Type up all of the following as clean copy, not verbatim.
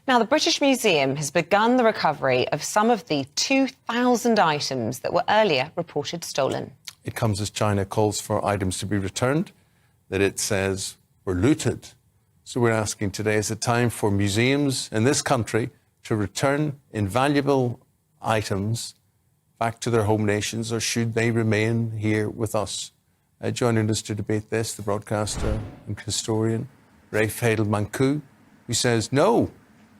Now, the British Museum has begun the recovery of some of the 2,000 items that were earlier reported stolen. It comes as China calls for items to be returned that it says were looted. So we're asking today, is it time for museums in this country to return invaluable items back to their home nations, or should they remain here with us? Joining us to debate this, the broadcaster and historian, Rafe Heydel-Mankoo, who says no,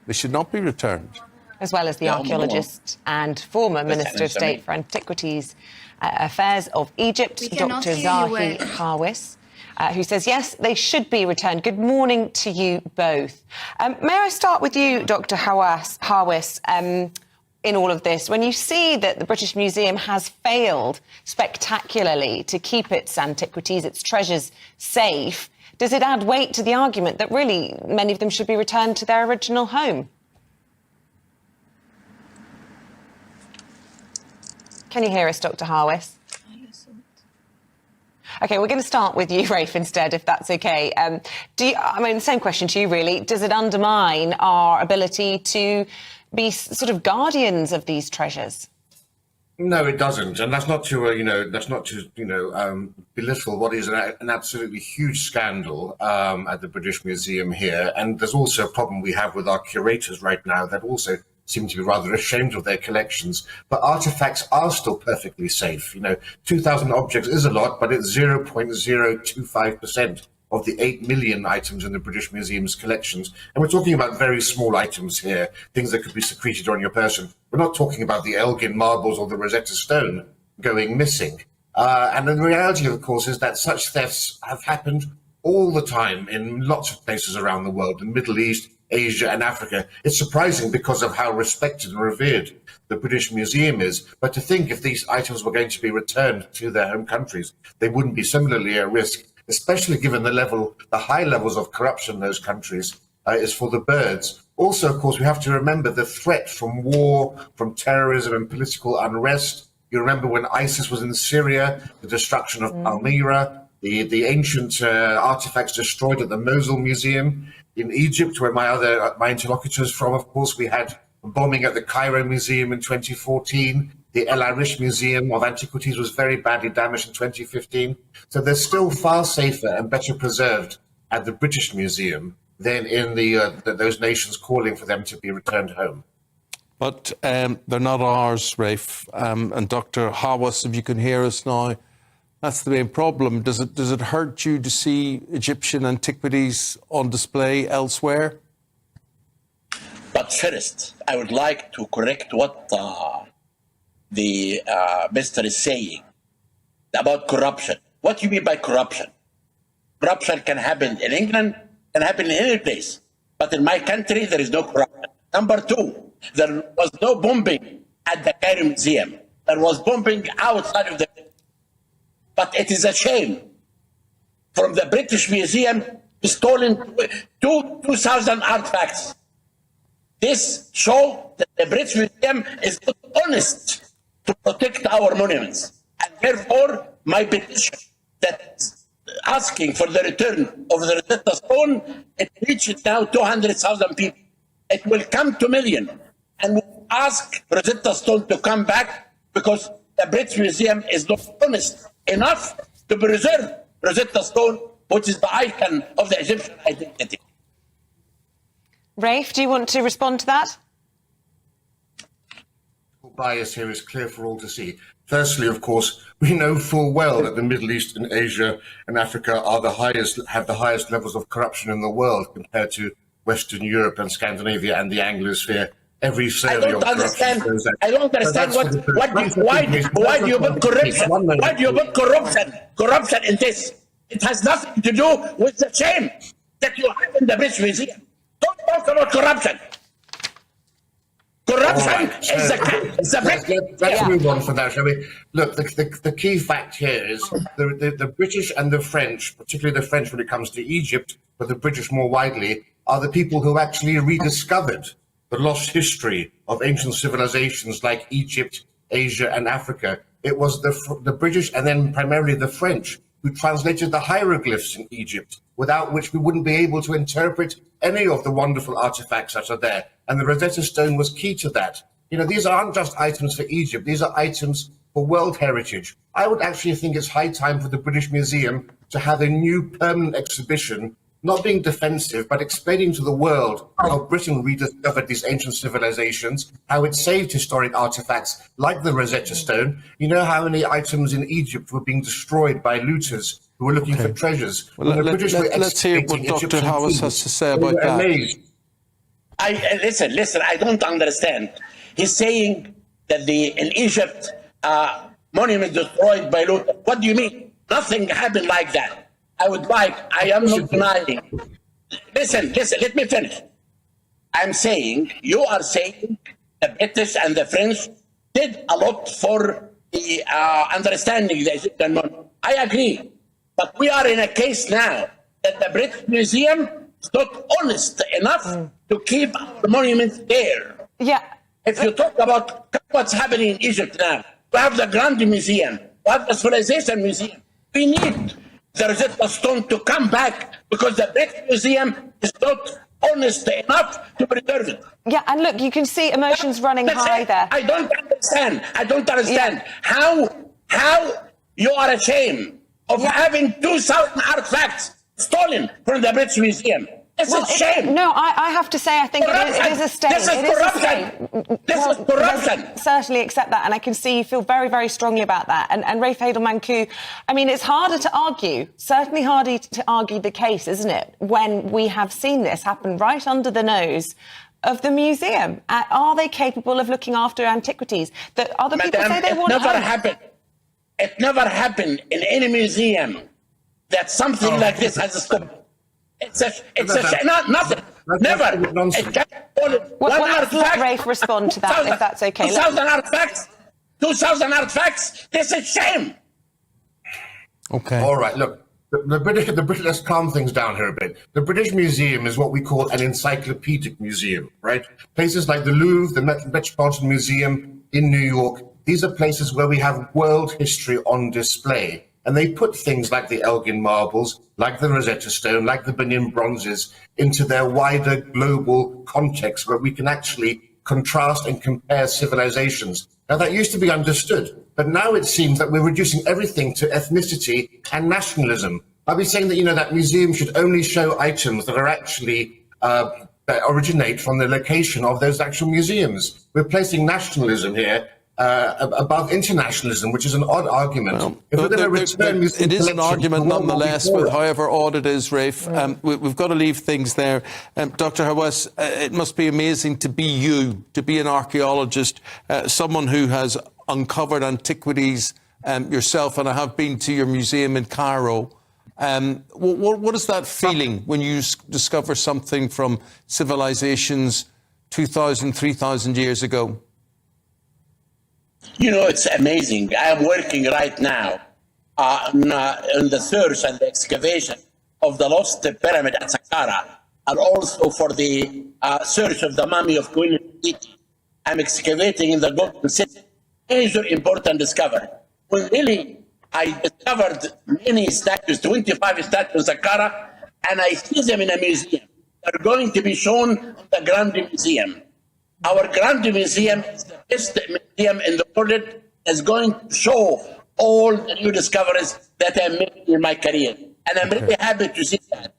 they should not be returned. As well as the archaeologist and former Minister of State for Antiquities Affairs of Egypt, Dr. Zahi Hawass, who says, yes, they should be returned. Good morning to you both. May I start with you, Dr. Hawass, in all of this? When you see that the British Museum has failed spectacularly to keep its antiquities, its treasures safe, does it add weight to the argument that really many of them should be returned to their original home? Can you hear us, Dr. Hawass? OK, we're going to start with you, Rafe, instead, if that's OK. Same question to you, really. Does it undermine our ability to be sort of guardians of these treasures? No, it doesn't, and that's not to belittle what is an absolutely huge scandal at the British Museum here. And there's also a problem we have with our curators right now that also seem to be rather ashamed of their collections. But artifacts are still perfectly safe. 2,000 objects is a lot, but it's 0.025% of the 8 million items in the British Museum's collections. And we're talking about very small items here, things that could be secreted on your person. We're not talking about the Elgin marbles or the Rosetta Stone going missing. And the reality, of course, is that such thefts have happened all the time in lots of places around the world, the Middle East, Asia and Africa. It's surprising because of how respected and revered the British Museum is. But to think if these items were going to be returned to their home countries, they wouldn't be similarly at risk, especially given the high levels of corruption in those countries is for the birds. Also, of course, we have to remember the threat from war, from terrorism and political unrest. You remember when ISIS was in Syria, the destruction of Palmyra, the ancient artifacts destroyed at the Mosul Museum. In Egypt, where my interlocutors from, of course, we had a bombing at the Cairo Museum in 2014. The El Arish Museum of Antiquities was very badly damaged in 2015. So they're still far safer and better preserved at the British Museum than in those nations calling for them to be returned home. But they're not ours, Rafe. And Dr. Hawass, if you can hear us now, that's the main problem. Does it hurt you to see Egyptian antiquities on display elsewhere? But first, I would like to correct what the minister is saying about corruption. What do you mean by corruption? Corruption can happen in England, can happen in any place. But in my country, there is no corruption. Number two, there was no bombing at the Cairo Museum. There was bombing outside of the... But it is a shame from the British Museum stolen 2,000 artifacts. This shows that the British Museum is not honest to protect our monuments. And therefore, my petition that asking for the return of the Rosetta Stone, it reaches now 200,000 people. It will come to million. And we ask Rosetta Stone to come back because the British Museum is not honest enough to preserve Rosetta Stone, which is the icon of the Egyptian identity. Rafe, do you want to respond to that? Bias here is clear for all to see. Firstly, of course, we know full well that the Middle East and Asia and Africa have the highest levels of corruption in the world compared to Western Europe and Scandinavia and the Anglosphere. Every survey on corruption shows that. I don't understand why do you put corruption? Why do you put corruption in this? It has nothing to do with the shame that you have in the British Museum. Don't talk about corruption. Corruption is the... Let's move on from that, shall we? Look, the key fact here is the British and the French, particularly the French when it comes to Egypt, but the British more widely, are the people who actually rediscovered the lost history of ancient civilizations like Egypt, Asia and Africa. It was the British and then primarily the French who translated the hieroglyphs in Egypt, without which we wouldn't be able to interpret any of the wonderful artifacts that are there. And the Rosetta Stone was key to that. You know, these aren't just items for Egypt. These are items for world heritage. I would actually think it's high time for the British Museum to have a new permanent exhibition, not being defensive, but explaining to the world how Britain rediscovered these ancient civilizations, how it saved historic artifacts like the Rosetta Stone. You know how many items in Egypt were being destroyed by looters who were looking for treasures. Well, let's hear what Dr. Hawass has to say about that. Amazed. Listen, I don't understand. He's saying that in Egypt, monuments destroyed by loot. What do you mean? Nothing happened like that. I am not denying. Listen, let me finish. You are saying the British and the French did a lot for the understanding the Egyptian monument. I agree. But we are in a case now that the British Museum is not honest enough to keep our monuments there. Yeah. If you talk about what's happening in Egypt now, we have the Grand Museum, we have the Civilization Museum. We need the Rosetta Stone to come back because the British Museum is not honest enough to preserve it. Yeah, and look, you can see emotions running high there. I don't understand how you are ashamed of having 2,000 artifacts stolen from the British Museum. It's a shame. No, I have to say, I think it is a stain. This is corruption. This is corruption. Certainly accept that, and I can see you feel very, very strongly about that. And Rafe Heydel-Mankoo, I mean, it's harder to argue, certainly harder to argue the case, isn't it, when we have seen this happen right under the nose of the museum? Are they capable of looking after antiquities that other people say they want? It never happened in any museum that something like this has stopped. It's nothing. Never. Let Rafe respond to that, if that's okay. 2,000 artifacts. This is shame. Okay. All right. Look, the British. Let's calm things down here a bit. The British Museum is what we call an encyclopedic museum, right? Places like the Louvre, the Metropolitan Museum in New York. These are places where we have world history on display. And they put things like the Elgin marbles, like the Rosetta Stone, like the Benin bronzes into their wider global context where we can actually contrast and compare civilizations. Now, that used to be understood, but now it seems that we're reducing everything to ethnicity and nationalism. I'll be saying that, that museums should only show items that are actually that originate from the location of those actual museums. We're placing nationalism here above internationalism, which is an odd argument. Well, if we're going to return it is an argument nonetheless, with however odd it is, Rafe. We've got to leave things there. Dr. Hawass, it must be amazing to be you, to be an archaeologist, someone who has uncovered antiquities yourself, and I have been to your museum in Cairo. What is that feeling when you discover something from civilizations 2,000, 3,000 years ago? It's amazing. I am working right now on the search and the excavation of the lost pyramid at Saqqara, and also for the search of the mummy of Queen Nefertiti. I'm excavating in the Golden City. Major important discovery. When really I discovered many statues, 25 statues in Saqqara, and I see them in a museum. They're going to be shown in the Grand Museum. Our Grand Museum is the best museum in the world. Is going to show all the new discoveries that I made in my career. And I'm really happy to see that.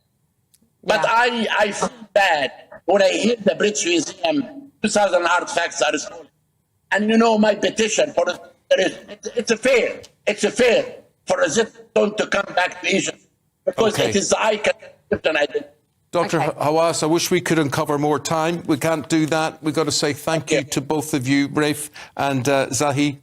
But I feel bad when I hear the British Museum, 2,000 artifacts are stolen. And my petition for it's a fair for a Zitton to come back to Egypt, because it is the icon of Egyptian identity. Dr. Hawass, I wish we could uncover more time. We can't do that. We've got to say thank you to both of you, Rafe and Zahi.